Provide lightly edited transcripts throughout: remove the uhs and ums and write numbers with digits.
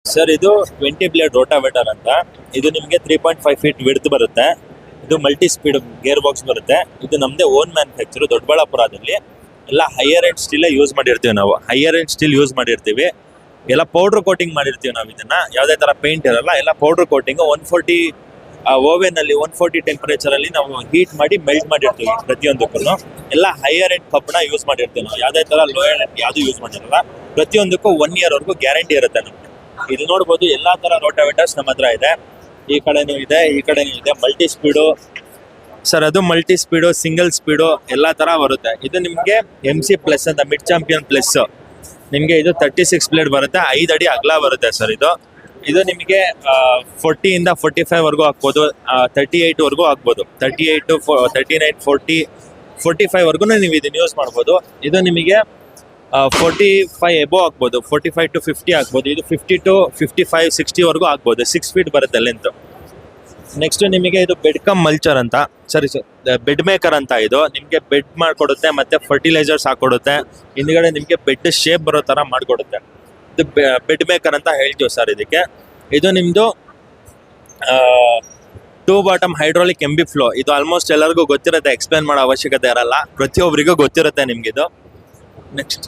Sir ಇದು 20 blade rotavator ಅಂತ. ಇದು ನಿಮಗೆ 3.5 ಫೀಟ್ ವಿಡ್ತ್ ಬರುತ್ತೆ. ಇದು ಮಲ್ಟಿ ಸ್ಪೀಡ್ ಗೇರ್ ಬಾಕ್ಸ್ ಬರುತ್ತೆ. ಇದು ನಮ್ಮದೇ ಓನ್ ಮ್ಯಾನುಫ್ಯಾಕ್ಚರ್ ದೊಡ್ಡಬಳ್ಳಾಪುರದಲ್ಲಿ. ಎಲ್ಲ ಹೈಯರ್ ಎಂಡ್ ಸ್ಟೀಲ್ ಯೂಸ್ ಮಾಡಿರ್ತೀವಿ ನಾವು. ಹೈಯರ್ ಎಂಡ್ ಸ್ಟೀಲ್ ಯೂಸ್ ಮಾಡಿರ್ತೀವಿ. ಎಲ್ಲ ಪೌಡರ್ ಕೋಟಿಂಗ್ ಮಾಡಿರ್ತೀವಿ ನಾವು. ಇದನ್ನ ಯಾವುದೇ ತರ ಪೇಂಟ್ ಇರಲ್ಲ, ಎಲ್ಲ ಪೌಡರ್ ಕೋಟಿಂಗ್. 140 ಓವೆನ್ ಅಲ್ಲಿ 140 ಟೆಂಪರೇಚರ್ ಅಲ್ಲಿ ನಾವು ಹೀಟ್ ಮಾಡಿ ಮೆಲ್ಟ್ ಮಾಡಿರ್ತೀವಿ ಪ್ರತಿಯೊಂದಕ್ಕೂ. ಎಲ್ಲ ಹೈಯರ್ ಎಂಡ್ ಕಬ್ನ ಯೂಸ್ ಮಾಡಿರ್ತೀವಿ ನಾವು. ಯಾವುದೇ ತರ ಲೋ ಎಂಡ್ ಯಾವುದು ಯೂಸ್ ಮಾಡಿರಲ್ಲ. ಪ್ರತಿಯೊಂದಕ್ಕೂ 1 ಇಯರ್ ವರೆಗೂ ಗ್ಯಾರಂಟಿ ಇರುತ್ತೆ ನಮ್ಗೆ. ಇಲ್ಲಿ ನೋಡ್ಬೋದು ಎಲ್ಲಾ ತರ ರೋಟಾವೇಟರ್ಸ್ ನಮ್ಮ ಹತ್ರ ಇದೆ. ಈ ಕಡೆನೂ ಇದೆ, ಈ ಕಡೆನೂ ಇದೆ. ಮಲ್ಟಿ ಸ್ಪೀಡು ಸರ್, ಅದು ಮಲ್ಟಿ ಸ್ಪೀಡು, ಸಿಂಗಲ್ ಸ್ಪೀಡು ಎಲ್ಲಾ ತರ ಬರುತ್ತೆ. ಇದು ನಿಮ್ಗೆ MC ಪ್ಲಸ್ ಅಂತ, ಮಿಡ್ ಚಾಂಪಿಯನ್ ಪ್ಲಸ್. ನಿಮ್ಗೆ ಇದು 36 ಬ್ಲೇಡ್ ಬರುತ್ತೆ. 5 ಅಡಿ ಅಗಲ ಬರುತ್ತೆ ಸರ್. ಇದು ನಿಮಗೆ 40 ಇಂದ 45 ವರೆಗೂ ಹಾಕ್ಬೋದು. 38 ವರೆಗೂ ಹಾಕ್ಬೋದು. 38, 39, 40, 45 ವರೆಗೂ ನೀವು ಇದನ್ನ ಯೂಸ್ ಮಾಡ್ಬೋದು. ಇದು ನಿಮಗೆ 45 ಎಬೋ ಹಾಕ್ಬೋದು. 45 to 50 ಹಾಕ್ಬೋದು. ಇದು 50 to 55, 60 ವರೆಗೂ ಹಾಕ್ಬೋದು. 6 ಫೀಟ್ ಬರುತ್ತೆ ಲೆಂತ್. ನೆಕ್ಸ್ಟ್ ನಿಮಗೆ ಇದು ಬೆಡ್ ಕಮ್ ಮಲ್ಚರ್ ಅಂತ, ಸರಿ ಸರ್, ಬೆಡ್ ಮೇಕರ್ ಅಂತ. ಇದು ನಿಮಗೆ ಬೆಡ್ ಮಾಡ್ಕೊಡುತ್ತೆ, ಮತ್ತೆ ಫರ್ಟಿಲೈಸರ್ಸ್ ಹಾಕೊಡುತ್ತೆ. ಹಿಂದ್ಗಡೆ ನಿಮಗೆ ಬೆಡ್ ಶೇಪ್ ಬರೋ ತರ ಮಾಡ್ಕೊಡುತ್ತೆ. ಇದು ಬೆಡ್ ಮೇಕರ್ ಅಂತ ಹೇಳ್ತೀವಿ ಸರ್ ಇದಕ್ಕೆ. ಇದು ನಿಮ್ದು 2 ಬಾಟಮ್ ಹೈಡ್ರಾಲಿಕ್ MB ಫ್ಲೋ. ಇದು ಆಲ್ಮೋಸ್ಟ್ ಎಲ್ಲರಿಗೂ ಗೊತ್ತಿರುತ್ತೆ, ಎಕ್ಸ್ಪ್ಲೇನ್ ಮಾಡೋ ಅವಶ್ಯಕತೆ ಇರಲ್ಲ, ಪ್ರತಿಯೊಬ್ಬರಿಗೂ ಗೊತ್ತಿರುತ್ತೆ ನಿಮ್ಗಿದು. ನೆಕ್ಸ್ಟ್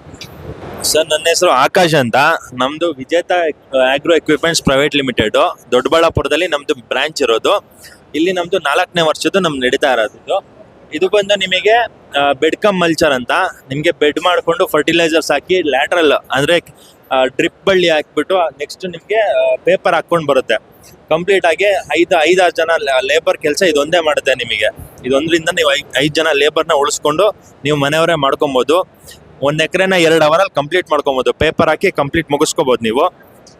ಸರ್, ನನ್ನ ಹೆಸರು ಆಕಾಶ್ ಅಂತ. ನಮ್ದು ವಿಜೇತ ಆಗ್ರೋ ಎಕ್ವಿಪ್ಮೆಂಟ್ಸ್ ಪ್ರೈವೇಟ್ ಲಿಮಿಟೆಡ್ ದೊಡ್ಡಬಳ್ಳಾಪುರದಲ್ಲಿ ನಮ್ದು ಬ್ರಾಂಚ್ ಇರೋದು. ಇಲ್ಲಿ ನಮ್ದು 4ನೇ ವರ್ಷದ್ದು ನಮ್ದು ನಡೀತಾ ಇರೋದು. ಇದು ಬಂದು ನಿಮಗೆ ಬೆಡ್ ಕಮ್ ಮಲ್ಚರ್ ಅಂತ. ನಿಮಗೆ ಬೆಡ್ ಮಾಡಿಕೊಂಡು ಫರ್ಟಿಲೈಸರ್ಸ್ ಹಾಕಿ ಲ್ಯಾಟ್ರಲ್ ಅಂದ್ರೆ ಡ್ರಿಪ್ ಬಳ್ಳಿ ಹಾಕ್ಬಿಟ್ಟು ನೆಕ್ಸ್ಟ್ ನಿಮಗೆ ಪೇಪರ್ ಹಾಕೊಂಡು ಬರುತ್ತೆ. ಕಂಪ್ಲೀಟ್ ಆಗಿ 5-6 ಜನ ಲೇಬರ್ ಕೆಲಸ ಇದೊಂದೇ ಮಾಡುತ್ತೆ ನಿಮಗೆ. ಇದೊಂದರಿಂದ ನೀವು 5 ಜನ ಲೇಬರ್ನ ಉಳಿಸ್ಕೊಂಡು ನೀವು ಮನೆಯವರೇ ಮಾಡ್ಕೊಬೋದು. 1 ಎಕರೆನ 2 ಅವರಲ್ಲಿ ಕಂಪ್ಲೀಟ್ ಮಾಡ್ಕೊಬೋದು. ಪೇಪರ್ ಹಾಕಿ ಕಂಪ್ಲೀಟ್ ಮುಗಿಸ್ಕೋಬೋದು ನೀವು.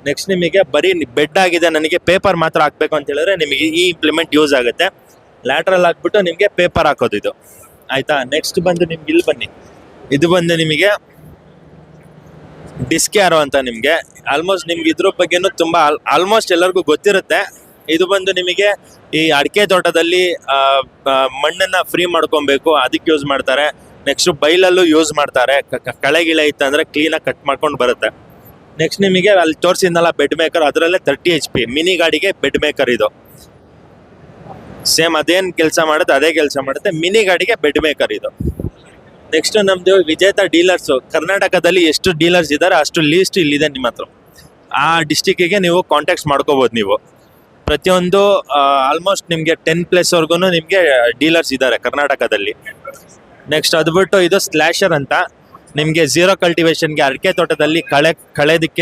ನೆಕ್ಸ್ಟ್ ನಿಮಗೆ ಬರೀ ಬೆಡ್ ಆಗಿದೆ, ನನಗೆ ಪೇಪರ್ ಮಾತ್ರ ಹಾಕ್ಬೇಕು ಅಂತ ಹೇಳಿದ್ರೆ ನಿಮಗೆ ಈ ಇಂಪ್ಲಿಮೆಂಟ್ ಯೂಸ್ ಆಗುತ್ತೆ. ಲ್ಯಾಟ್ರಲ್ ಹಾಕ್ಬಿಟ್ಟು ನಿಮಗೆ ಪೇಪರ್ ಹಾಕೋದು ಇದು, ಆಯ್ತಾ. ನೆಕ್ಸ್ಟ್ ಬಂದು ನಿಮ್ಗೆ ಇಲ್ಲಿ ಬನ್ನಿ. ಇದು ಬಂದು ನಿಮಗೆ ಡಿಸ್ಕ್ ಯಾರೋ ಅಂತ. ನಿಮಗೆ ಆಲ್ಮೋಸ್ಟ್ ನಿಮ್ಗೆ ಇದ್ರ ಬಗ್ಗೆನೂ ತುಂಬಾ ಆಲ್ಮೋಸ್ಟ್ ಎಲ್ಲರಿಗೂ ಗೊತ್ತಿರುತ್ತೆ. ಇದು ಬಂದು ನಿಮಗೆ ಈ ಅಡಿಕೆ ತೋಟದಲ್ಲಿ ಮಣ್ಣನ್ನ ಫ್ರೀ ಮಾಡ್ಕೊಬೇಕು, ಅದಕ್ಕೆ ಯೂಸ್ ಮಾಡ್ತಾರೆ. ನೆಕ್ಸ್ಟ್ ಬೈಲಲ್ಲೂ ಯೂಸ್ ಮಾಡ್ತಾರೆ. ಕಳೆ ಗಿಳೆ ಇತ್ತಂದ್ರೆ ಕ್ಲೀನಾಗಿ ಕಟ್ ಮಾಡ್ಕೊಂಡು ಬರುತ್ತೆ. ನೆಕ್ಸ್ಟ್ ನಿಮಗೆ ಅಲ್ಲಿ ತೋರಿಸಿದ್ನಲ್ಲ ಬೆಡ್ ಮೇಕರ್, ಅದರಲ್ಲೇ 30 HP ಮಿನಿ ಗಾಡಿಗೆ ಬೆಡ್ ಮೇಕರ್. ಇದು ಸೇಮ್ ಅದೇನ್ ಕೆಲಸ ಮಾಡುತ್ತೆ ಅದೇ ಕೆಲಸ ಮಾಡುತ್ತೆ. ಮಿನಿ ಗಾಡಿಗೆ ಬೆಡ್ ಮೇಕರ್ ಇದು. ನೆಕ್ಸ್ಟ್ ನಮ್ದು ವಿಜೇತ ಡೀಲರ್ಸ್. ಕರ್ನಾಟಕದಲ್ಲಿ ಎಷ್ಟು ಡೀಲರ್ಸ್ ಇದ್ದಾರೆ ಅಷ್ಟು ಲೀಸ್ಟ್ ಇಲ್ಲಿದೆ ನಿಮ್ಮ ಹತ್ರ. ಆ ಡಿಸ್ಟಿಕ್ಕಿಗೆ ನೀವು ಕಾಂಟ್ಯಾಕ್ಟ್ ಮಾಡ್ಕೋಬಹುದು ನೀವು. ಪ್ರತಿಯೊಂದು ಆಲ್ಮೋಸ್ಟ್ ನಿಮಗೆ 10+ ವರ್ಗು ನಿಮಗೆ ಡೀಲರ್ಸ್ ಇದ್ದಾರೆ ಕರ್ನಾಟಕದಲ್ಲಿ. ನೆಕ್ಸ್ಟ್ ಅದು ಬಿಟ್ಟು ಇದು ಸ್ಲ್ಯಾಶರ್ ಅಂತ. ನಿಮಗೆ 0 ಕಲ್ಟಿವೇಶನ್ಗೆ, ಅಡಿಕೆ ತೋಟದಲ್ಲಿ ಕಳೆದಕ್ಕೆ